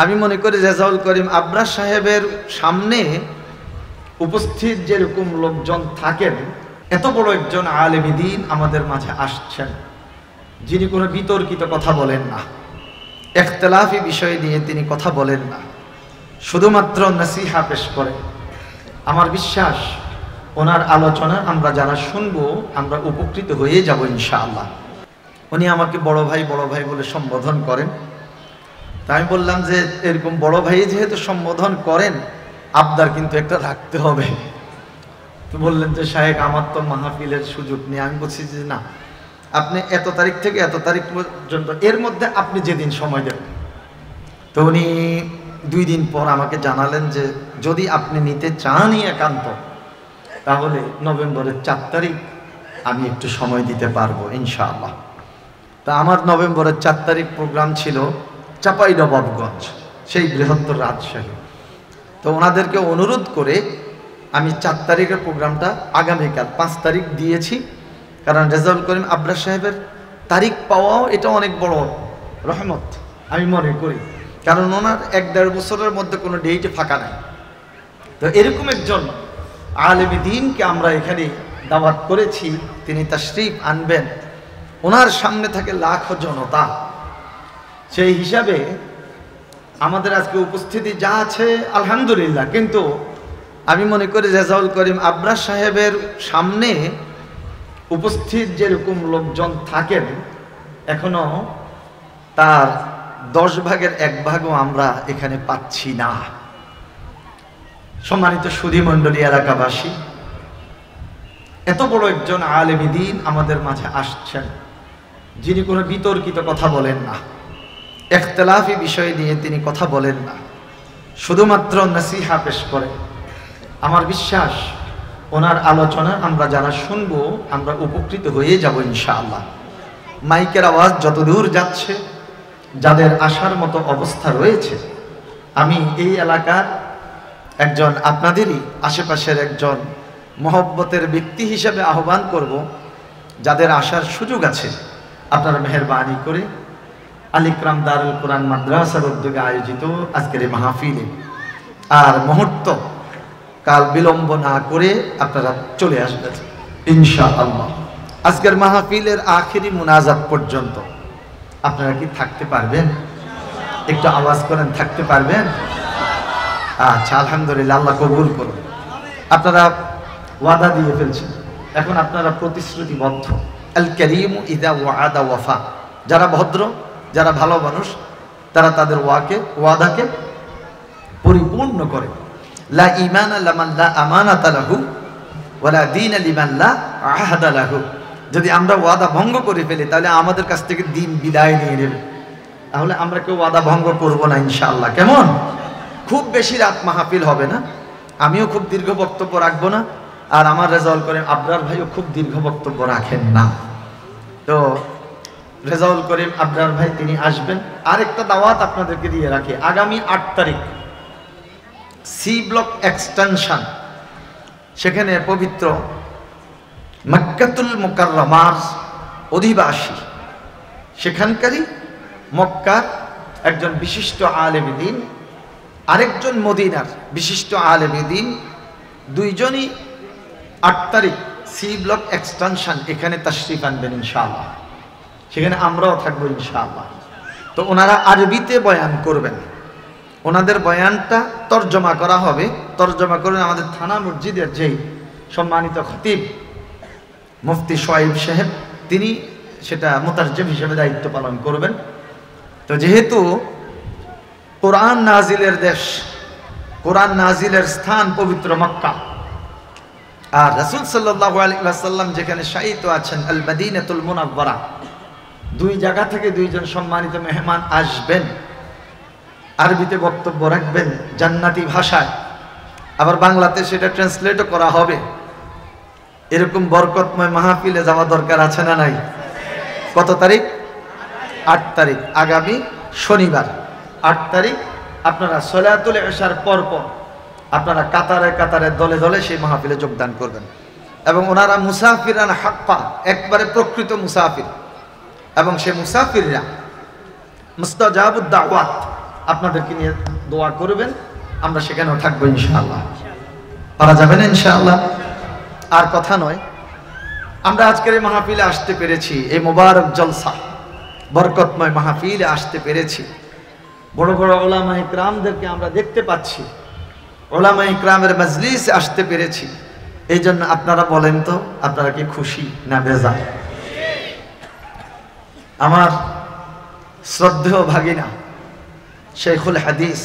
আমি মনে করি রেজাউল করিম আবরার সাহেবের সামনে উপস্থিত যেরকম লোকজন থাকেন, এত বড় একজন আলেম দ্বীন আমাদের মাঝে আসছেন, যিনি কোনো বিতর্কিত কথা বলেন না, ইখতিলাফি বিষয় নিয়ে তিনি কথা বলেন না, শুধুমাত্র নসিহা পেশ করেন। আমার বিশ্বাস ওনার আলোচনা আমরা যারা শুনবো আমরা উপকৃত হয়ে যাব ইনশাআল্লাহ। উনি আমাকে বড় ভাই বলে সম্বোধন করেন। তা আমি বললাম যে এরকম বড় ভাই যেহেতু সম্বোধন করেন, আবদার কিন্তু একটা রাখতে হবে। তো বললেন যে শাহেখ আমার তো মাহফিলের সুযোগ নেই। আমি বলছি যে না, আপনি এত তারিখ থেকে এত তারিখ পর্যন্ত, এর মধ্যে আপনি যেদিন সময় দেবেন। তো উনি 2 দিন পর আমাকে জানালেন যে যদি আপনি নিতে চানই একান্ত, তাহলে নভেম্বরের 4 তারিখ আমি একটু সময় দিতে পারবো ইনশাআল্লাহ। তা আমার নভেম্বরের 4 তারিখ প্রোগ্রাম ছিল চাঁপাইনবাবগঞ্জ, সেই বৃহত্তর রাজশাহী। তো ওনাদেরকে অনুরোধ করে আমি 4 তারিখের প্রোগ্রামটা আগামীকাল 5 তারিখ দিয়েছি। কারণ রেজাউল করিম আবরার সাহেবের তারিখ পাওয়াও এটা অনেক বড় রহমত আমি মনে করি, কারণ ওনার 1-1.5 বছরের মধ্যে কোনো ডেটে ফাঁকা নাই। তো এরকম একজন আলেম দ্বীনকে আমরা এখানে দাওয়াত করেছি, তিনি তাশরীফ আনবেন, ওনার সামনে থাকে লাখো জনতা। সেই হিসাবে আমাদের আজকে উপস্থিতি যা আছে আলহামদুলিল্লাহ, কিন্তু আমি মনে করি রেজাউল করিম আবরার সাহেবের সামনে উপস্থিত যেরকম লোকজন থাকেন, এখনো তার 10 ভাগের 1 ভাগও আমরা এখানে পাচ্ছি না। সম্মানিত সুধী মণ্ডলী, এলাকাবাসী, এত বড় একজন আলেম দ্বীন আমাদের মাঝে আসছেন, যিনি কোনো বিতর্কিত কথা বলেন না, ইখতিলাফি বিষয় নিয়ে তিনি কথা বলেন না, শুধুমাত্র নসিহা পেশ করেন। আমার বিশ্বাস ওনার আলোচনা আমরা যারা শুনবো আমরা উপকৃত হয়ে যাব ইনশাআল্লাহ। মাইকের আওয়াজ যতদূর যাচ্ছে, যাদের আসার মতো অবস্থা রয়েছে, আমি এই এলাকার একজন, আপনাদেরই আশেপাশের একজন মহব্বতের ব্যক্তি হিসেবে আহ্বান করব, যাদের আসার সুযোগ আছে আপনারা মেহেরবানি করে আল ইকরাম দারুল কোরআন মাদ্রাসার উদ্যোগে আয়োজিত আজকের এই মাহফিলে আর মুহূর্ত কাল বিলম্ব না করে আপনারা চলে আসবেন ইনশাআল্লাহ। আজকের মাহফিলের আখেরি মুনাজাত পর্যন্ত আপনারা কি থাকতে পারবেন? একটু আওয়াজ করেন, থাকতে পারবেন? আচ্ছা, আলহামদুলিল্লাহ, আল্লাহ কবুল করুন। আপনারা ওয়াদা দিয়ে ফেলছেন, এখন আপনারা প্রতিশ্রুতিবদ্ধ। আল কারীমু ইযা ওয়াআদা ওয়াফা। যারা ভদ্র, যারা ভালো মানুষ, তারা তাদের ওয়াদাকে পরিপূর্ণ করে। লা ঈমানা লিমান লা আমানাতা লাহু ওয়ালা দীনা লিমান লা আহদা লাহু। যদি আমরা ওয়াদা ভঙ্গ করে ফেলি তাহলে আমাদের কাছ থেকে দিন বিদায় নিয়ে নেবে। তাহলে আমরা কেউ ওয়াদা ভঙ্গ করব না ইনশাআল্লাহ। কেমন? খুব বেশি রাত মাহফিল হবে না, আমিও খুব দীর্ঘ বক্তব্য রাখবো না, আর আমার রেজাউল করিম আবরার ভাইও খুব দীর্ঘ বক্তব্য রাখেন না। তো রেজাউল করিম আবরার ভাই তিনি আসবেন। আরেকটা দাওয়াত আপনাদেরকে দিয়ে রাখি, আগামী 8 তারিখ সি ব্লক এক্সটেনশন, সেখানে পবিত্র মক্কাতুল মুকাররমার অধিবাসী, সেখানকারই মক্কার একজন বিশিষ্ট আলেম দ্বীন, আরেকজন মদিনার বিশিষ্ট আলেম দ্বীন, দুইজনই 8 তারিখ সি ব্লক এক্সটেনশন এখানে তাশরীফ আনবেন ইনশাআল্লাহ। সেখানে আমরাও থাকবো ইনশাআল্লাহ। তো ওনারা আরবিতে বয়ান করবেন, ওনাদের বয়ানটা তর্জমা করা হবে। তর্জমা করবেন আমাদের থানা মসজিদের যেই সম্মানিত খতিব মুফতি সোয়াইব সাহেব, তিনি সেটা মুতারজম হিসেবে দায়িত্ব পালন করবেন। তো যেহেতু কোরআন নাজিলের দেশ, কোরআন নাজিলের স্থান পবিত্র মক্কা, আর রাসূল সাল্লাল্লাহু আলাইহি ওয়াসাল্লাম যেখানে শায়িত আছেন আল মদিনাতুল মুনাওয়ারা, 2 জায়গা থেকে 2 জন সম্মানিত মেহমান আসবেন, আরবিতে বক্তব্য রাখবেন জান্নাতি ভাষায়, আবার বাংলাতে সেটা ট্রান্সলেটও করা হবে। এরকম বরকতময় মাহফিলে যাওয়া দরকার আছে না নাই? কত তারিখ? 8 তারিখ, আগামী শনিবার 8 তারিখ। আপনারা সলাতুল ইশার পর আপনারা কাতারে কাতারে দলে দলে সেই মাহফিলে যোগদান করবেন। এবং ওনারা মুসাফিরান হাক্কা, একবারে প্রকৃত মুসাফির, এবং সে মুসাফিররা মুস্তাজাবুদ দাওয়াত, আপনাদেরকে নিয়ে দোয়া করবেন, আমরা সেখানেও থাকবো ইনশাআল্লাহ। পারা যাবে না ইনশাআল্লাহ? আর কথা নয়, আমরা আজকের এই মাহফিলে আসতে পেরেছি, এই মোবারক জলসা বরকতময় মাহফিলে আসতে পেরেছি। বড় বড় ওলামা ইকরামদেরকে আমরা দেখতে পাচ্ছি, ওলামা ইকরামের মজলিসে আসতে পেরেছি। এই জন্য আপনারা বলেন তো, আপনারা কি খুশি না বেজার? আমার শ্রদ্ধেয় ভাগিনা শেখুল হাদিস,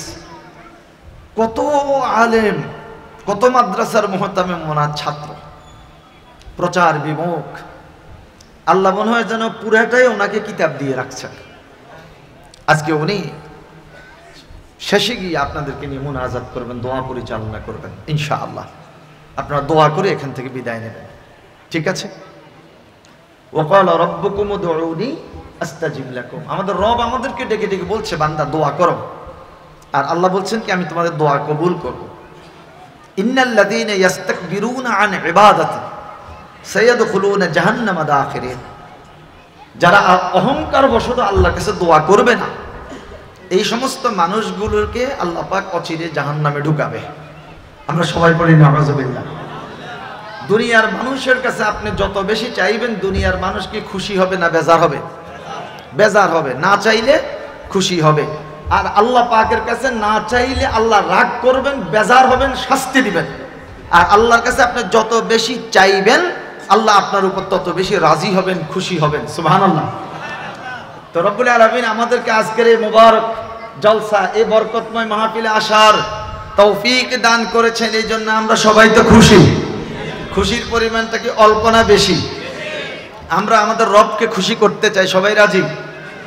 কত আলেম, কত মাদ্রাসার মুহতামিম মোনাদ ছাত্র, প্রচার বিমুখ, আল্লাহ মনে হয় যেন পুরাটাই ওনাকে কিতাব দিয়ে রাখছেন। আজকে উনি শেষে গিয়ে আপনাদেরকে নিয়ে মুনাজাত করবেন, দোয়া পরিচালনা করবেন ইনশাআল্লাহ। আপনারা দোয়া করে এখান থেকে বিদায় নেবেন, ঠিক আছে? ওয়াকালা রাব্বুকুম উদউনি আস্তাজিব লাকুম। আমাদের রব আমাদেরকে ডেকে ডেকে বলছে, বান্দা দোয়া করো। আর আল্লাহ বলছেন কি, আমি তোমাদের দোয়া কবুল করব। ইন্নাল্লাযীনা ইস্তাকবিরুনা আন ইবাদাতি সায়াদখুলুনা জাহান্নামা দাখিরিন। যারা অহংকার বশত আল্লাহর কাছে দোয়া করবে না, এই সমস্ত মানুষগুলোকে আল্লাহ পাক অচিরে জাহান্নামে ঢুকাবে। আমরা সবাই পড়ি নাউযুবিল্লাহ। দুনিয়ার মানুষের কাছে আপনি যত বেশি চাইবেন, দুনিয়ার মানুষ কি খুশি হবে না বেজার হবে? বেজার হবে। না চাইলে খুশি হবে। আর আল্লাহ পাকের কাছে না চাইলে আল্লাহ রাগ করবেন, বেজার হবেন, শাস্তি দিবেন। আর আল্লাহর কাছে আপনি যত বেশি চাইবেন, আল্লাহ আপনার উপর তত বেশি রাজি হবেন, খুশি হবেন। সুবহানাল্লাহ। তো রব্বুল আলামিন আমাদেরকে আজকের এই মোবারক জলসা, এই বরকতময় মাহফিলে আসার তৌফিক দান করেছেন। এই জন্য আমরা সবাই তো খুশি। খুশির পরিমাণটা কি অল্প না বেশি? আমরা আমাদের রবকে খুশি করতে চাই। সবাই রাজি?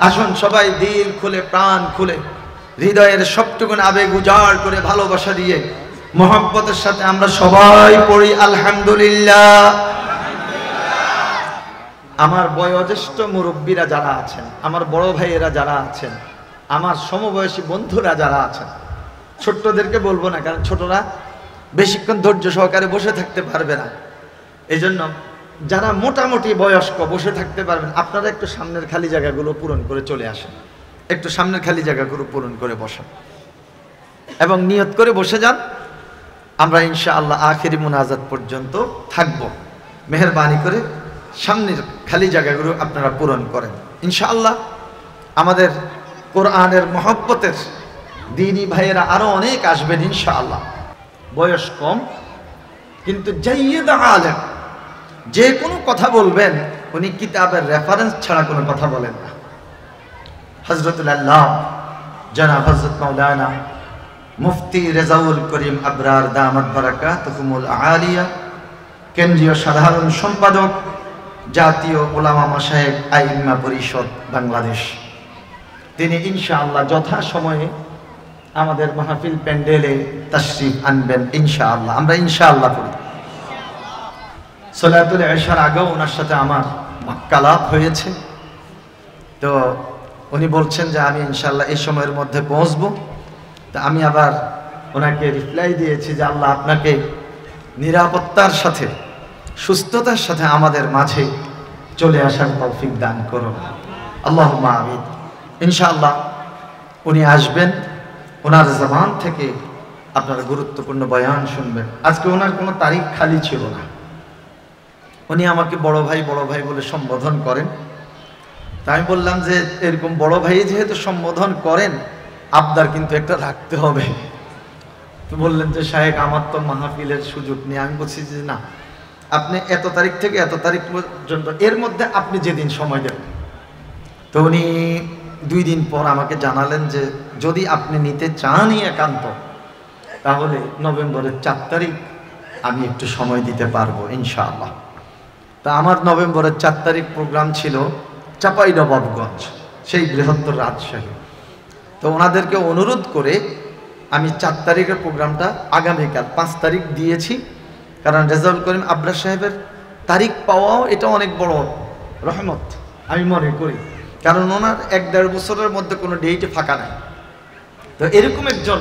আসুন সবাই দিল খুলে, প্রাণ খুলে, হৃদয়ের সবটুকুন আবেগ উজাড় করে, ভালোবাসা দিয়ে, মহব্বতের সাথে আমরা সবাই পড়ি আলহামদুলিল্লাহ। আমার বয়োজ্যেষ্ঠ মুরব্বীরা যারা আছেন, আমার বড় ভাইয়েরা যারা আছেন, আমার সমবয়সী বন্ধুরা যারা আছেন, ছোট্টদেরকে বলবো না, কারণ ছোটরা বেশিক্ষণ ধৈর্য সহকারে বসে থাকতে পারবে না। এই জন্য যারা মোটামুটি বয়স্ক বসে থাকতে পারবেন, আপনারা একটু সামনের খালি জায়গাগুলো পূরণ করে চলে আসেন, একটু সামনের খালি জায়গাগুলো পূরণ করে বসেন এবং নিয়ত করে বসে যান। আমরা ইনশাআল্লাহ আখেরি মুনাজাত পর্যন্ত থাকব। মেহেরবানি করে সামনের খালি জায়গাগুলো আপনারা পূরণ করেন ইনশাআল্লাহ। আমাদের কোরআনের মহব্বতের দ্বীনী ভাইয়েরা আরো অনেক আসবেন ইনশাআল্লাহ। বয়স কম কিন্তু জাইয়্যিদ আলেম, যে কোনো কথা বলবেন উনি কিতাবের রেফারেন্স ছাড়া কোনো কথা বলেন না। হযরতুল আল্লাহ জনাব হযরত মাওলানা মুফতি রেজাউল করিম আবরার দামাত বারাকাতুহুমুল আলিয়া, কেন্দ্রীয় সাধারণ সম্পাদক, জাতীয় উলামা মাশায়েখ আইম্মা পরিষদ বাংলাদেশ, তিনি ইনশাআল্লাহ যথা সময়ে আমাদের মাহফিল প্যান্ডেলে তাশরীফ আনবেন ইনশাআল্লাহ। আমরা ইনশাআল্লাহ পড়ি। সালাতুল ইশার আগেও ওনার সাথে আমার মাক্কালাপ হয়েছে। তো উনি বলছেন যে আমি ইনশাআল্লাহ এই সময়ের মধ্যে পৌঁছবো। তা আমি আবার ওনাকে রিপ্লাই দিয়েছি যে আল্লাহ আপনাকে নিরাপত্তার সাথে, সুস্থতার সাথে আমাদের মাঝে চলে আসার তৌফিক দান করুন, আল্লাহুম্মা আমিন। ইনশাআল্লাহ উনি আসবেন, ওনার জবান থেকে আপনারা গুরুত্বপূর্ণ বয়ান শুনবেন। আজকে ওনার কোনো তারিখ খালি ছিল না। উনি আমাকে বড় ভাই বলে সম্বোধন করেন। তা আমি বললাম যে এরকম বড় ভাই যেহেতু সম্বোধন করেন, আবদার কিন্তু একটা রাখতে হবে। তো বললেন যে শায়েখ আমার তো মাহফিলের সুযোগ নেই। আমি বলছি যে না, আপনি এত তারিখ থেকে এত তারিখ পর্যন্ত, এর মধ্যে আপনি যেদিন সময় দেবেন। তো উনি 2 দিন পর আমাকে জানালেন যে যদি আপনি নিতে চানই একান্ত, তাহলে নভেম্বরের 4 তারিখ আমি একটু সময় দিতে পারবো ইনশাআল্লাহ। তা আমার নভেম্বরের 4 তারিখ প্রোগ্রাম ছিল চাঁপাইনবাবগঞ্জ, সেই বৃহত্তর রাজশাহী। তো ওনাদেরকে অনুরোধ করে আমি 4 তারিখের প্রোগ্রামটা আগামীকাল 5 তারিখ দিয়েছি। কারণ রেজাউল করিম আবরার সাহেবের তারিখ পাওয়াও এটা অনেক বড় রহমত আমি মনে করি, কারণ ওনার 1-1.5 বছরের মধ্যে কোনো ডেটে ফাঁকা নাই। তো এরকম একজন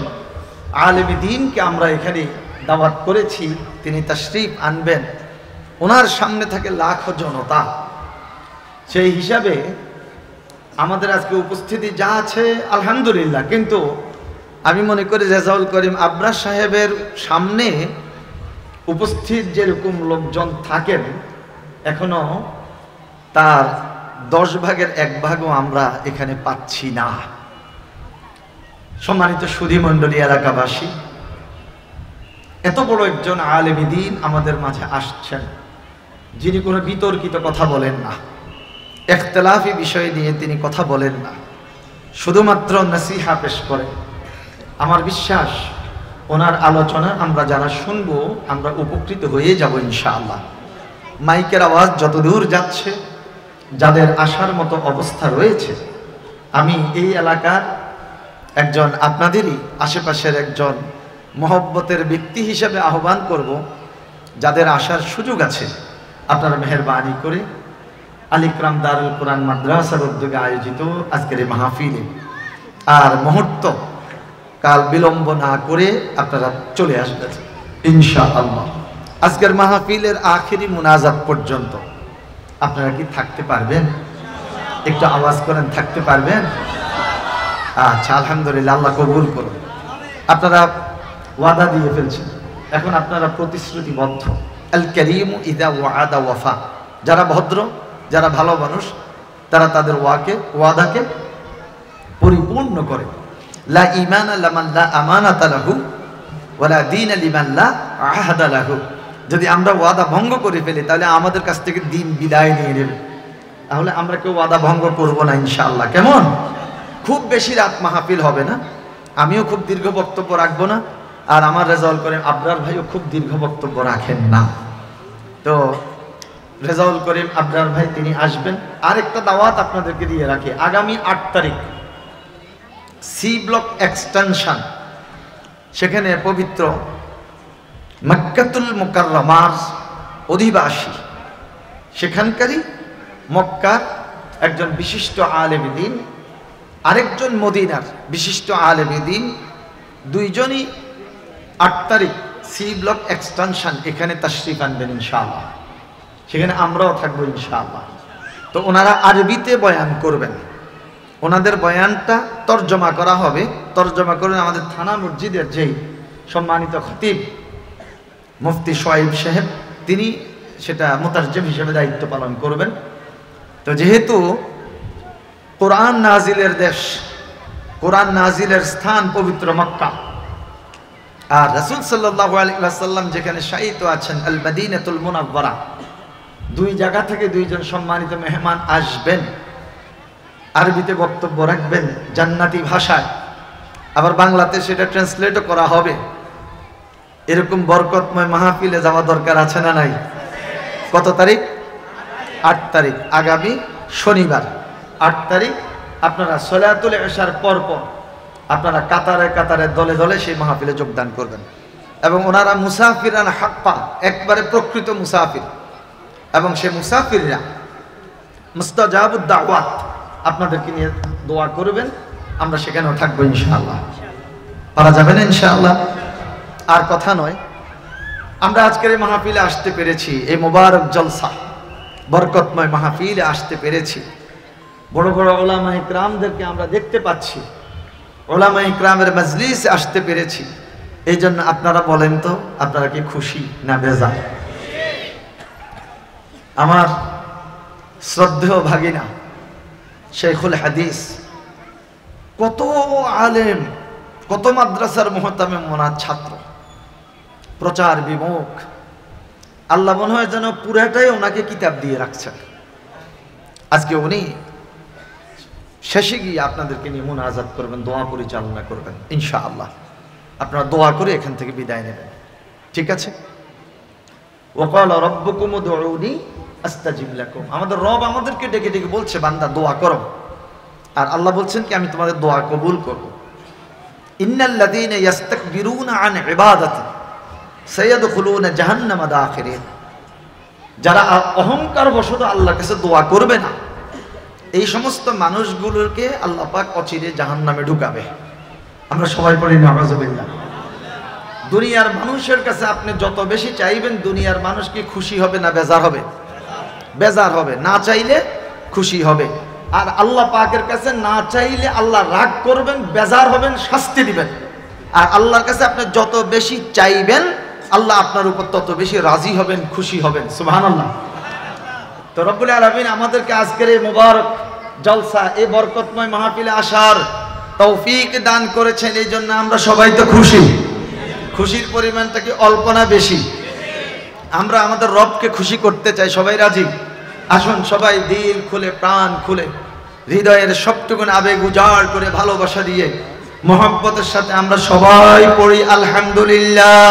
আলেমে দ্বীনকে আমরা এখানে দাওয়াত করেছি, তিনি তাশরীফ আনবেন। ওনার সামনে থাকে লাখো জনতা। সেই হিসাবে আমাদের আজকে উপস্থিতি যা আছে আলহামদুলিল্লাহ, কিন্তু আমি মনে করি রেজাউল করিম আবরার সাহেবের সামনে উপস্থিত যেরকম লোকজন থাকেন এখনো তার 10 ভাগের 1 ভাগও আমরা এখানে পাচ্ছি না। সম্মানিত সুধী মণ্ডলী, এলাকাবাসী, এত বড় একজন আলেমী দ্বীন আমাদের মাঝে আসছেন, যিনি কোনো বিতর্কিত কথা বলেন না, ইখতিলাফি বিষয় নিয়ে তিনি কথা বলেন না, শুধুমাত্র নসিহা পেশ করেন। আমার বিশ্বাস ওনার আলোচনা আমরা যারা শুনবো আমরা উপকৃত হয়ে যাব ইনশাআল্লাহ। মাইকের আওয়াজ যতদূর যাচ্ছে, যাদের আসার মতো অবস্থা রয়েছে, আমি এই এলাকার একজন আপনাদেরই আশেপাশের একজন মহব্বতের ব্যক্তি হিসেবে আহ্বান করব, যাদের আসার সুযোগ আছে আপনারা মেহেরবানি করে আলিকরাম দারুল কোরআন মাদ্রাসার উদ্যোগে আয়োজিত আজকের এই মাহফিলে আর মুহূর্ত কাল বিলম্ব না করে আপনারা চলে আসবেন ইনশাআল্লাহ। আজকের মাহফিলের আখেরি মুনাজাত পর্যন্ত আপনারা কি থাকতে পারবেন? একটু আওয়াজ করেন, থাকতে পারবেন? আচ্ছা, আলহামদুলিল্লাহ, আল্লাহ কবুল করুন। আপনারা ওয়াদা দিয়ে ফেলছেন, এখন আপনারা প্রতিশ্রুতিবদ্ধ। আল কারীমু ইযা ওয়াআদা ওয়াফা। যারা ভদ্র, যারা ভালো মানুষ, তারা তাদের ওয়াদাকে পরিপূর্ণ করে। লা ঈমানা লিমান লা আমানাতা লাহু ওয়ালা দীনা লিমান লা আহদা লাহু। যদি আমরা ওয়াদা ভঙ্গ করে ফেলি তাহলে আমাদের কাছ থেকে দিন বিদায় নিয়ে নেবে। তাহলে আমরা কেউ ওয়াদা ভঙ্গ করব না ইনশাআল্লাহ। কেমন? খুব বেশি রাত মাহফিল হবে না, আমিও খুব দীর্ঘ বক্তব্য রাখবো না, আর আমার রেজাউল করিম আবরার ভাইও খুব দীর্ঘ বক্তব্য রাখেন না। তো রেজাউল করিম আবরার ভাই তিনি আসবেন। আরেকটা দাওয়াত আপনাদেরকে দিয়ে রাখি, আগামী 8 তারিখ সি ব্লক এক্সটেনশন, সেখানে পবিত্র মক্কাতুল মুকাররমার অধিবাসী, সেখানকারই মক্কার একজন বিশিষ্ট আলেমে দ্বীন, আরেকজন মদিনার বিশিষ্ট আলেমে দ্বীন, দুইজনই 8 তারিখ সি ব্লক এক্সটেনশন এখানে তাশরিফ আনবেন ইনশাআল্লাহ। সেখানে আমরাও থাকবো ইনশাআল্লাহ। তো ওনারা আরবিতে বয়ান করবেন, ওনাদের বয়ানটা তর্জমা করা হবে। তর্জমা করে আমাদের থানা মসজিদের যেই সম্মানিত খতিব মুফতি সোয়াইব সাহেব, তিনি সেটা মুতারজম হিসেবে দায়িত্ব পালন করবেন। তো যেহেতু কোরআন নাজিলের দেশ, কোরআন নাজিলের স্থান পবিত্র মক্কা, আর রাসূল সাল্লাল্লাহু আলাইহি ওয়াসাল্লাম যেখানে শায়িত আছেন আল মদিনাতুল মুনাওয়ারা, দুই জায়গা থেকে দুইজন সম্মানিত মেহমান আসবেন, আরবিতে বক্তব্য রাখবেন জান্নাতি ভাষায়, আবার বাংলাতে সেটা ট্রান্সলেটও করা হবে। এরকম বরকতময় মাহফিলে যাওয়া দরকার আছে না নাই? কত তারিখ? 8 তারিখ, আগামী শনিবার 8 তারিখ। আপনারা সলাতুল ইশার পর আপনারা কাতারে কাতারে দলে দলে সেই মাহফিলে যোগদান করবেন। এবং ওনারা মুসাফিরান হাক্কা, একবারে প্রকৃত মুসাফির, এবং সে মুসাফিররা মুস্তাজাবুদ দাওয়াত আপনাদেরকে নিয়ে দোয়া করবেন। আমরা সেখানেও থাকবো ইনশাআল্লাহ। পারা যাবে না ইনশাআল্লাহ? আর কথা নয়, আমরা আজকের এই মাহফিলে আসতে পেরেছি, এই মোবারক জলসা বরকতময় মাহফিলে আসতে পেরেছি। বড় বড় ওলামা ইকরামদেরকে আমরা দেখতে পাচ্ছি, ওলামা ইকরামের মজলিসে আসতে পেরেছি। এই জন্য আপনারা বলেন তো, আপনারা কি খুশি না বেজার? আমার শ্রদ্ধেয় ভাগিনা শেখুল হাদিস, কত আলেম, কত মাদ্রাসার মুহতামিম ওনার ছাত্র, প্রচার বিমুখ, আল্লাহ মনে হয় যেন পুরাটাই ওনাকে কিতাব দিয়ে রাখছেন। আজকে উনি শেষে গিয়ে আপনাদেরকে নিয়ে মুনাজাত করবেন, দোয়া পরিচালনা করবেন ইনশাআল্লাহ। আপনারা দোয়া করে এখান থেকে বিদায় নেবেন, ঠিক আছে? ওয়াকালা রাব্বুকুম উদউনি আস্তাজিব লাকুম। আমাদের রব আমাদেরকে ডেকে ডেকে বলছে, বান্দা দোয়া করো, আর আল্লাহ বলছেন কি আমি তোমাদের দোয়া কবুল করব। ইন্নাল্লাযীনা ইস্তাকবিরুনা আন ইবাদাতি সায়াদখুলুনা জাহান্নামা দাখিরিন। যারা অহংকার বশত আল্লাহর কাছে দোয়া করবে না, এই সমস্ত মানুষগুলোকে আল্লাহ পাক অচিরে জাহান্নামে ঢুকাবে। আমরা সবাই পড়ি নাউযুবিল্লাহ। দুনিয়ার মানুষের কাছে আপনি যত বেশি চাইবেন, দুনিয়ার মানুষ কি খুশি হবে না বেজার হবে? বেজার হবে। না চাইলে খুশি হবে। আর আল্লাহ পাকের কাছে না চাইলে আল্লাহ রাগ করবেন, বেজার হবেন, শাস্তি দিবেন। আর আল্লাহর কাছে আপনি যত বেশি চাইবেন আল্লাহ আপনার উপর তত বেশি রাজি হবেন, খুশি হবেন। সুবহানাল্লাহ। তো রব্বুল আলামিন আমাদেরকে আজকের এই মোবারক জলসা, এই বরকতময় মাহফিলে আসার তৌফিক দান করেছেন। এই জন্য আমরা সবাই তো খুশি। খুশির পরিমাণটা কি অল্প না বেশি? আমরা আমাদের রবকে খুশি করতে চাই। সবাই রাজি? আসুন সবাই দিল খুলে, প্রাণ খুলে, হৃদয়ের সবটুকুন আবেগ উজাড় করে, ভালোবাসা দিয়ে, মোহাব্বতের সাথে আমরা সবাই পড়ি আলহামদুলিল্লাহ।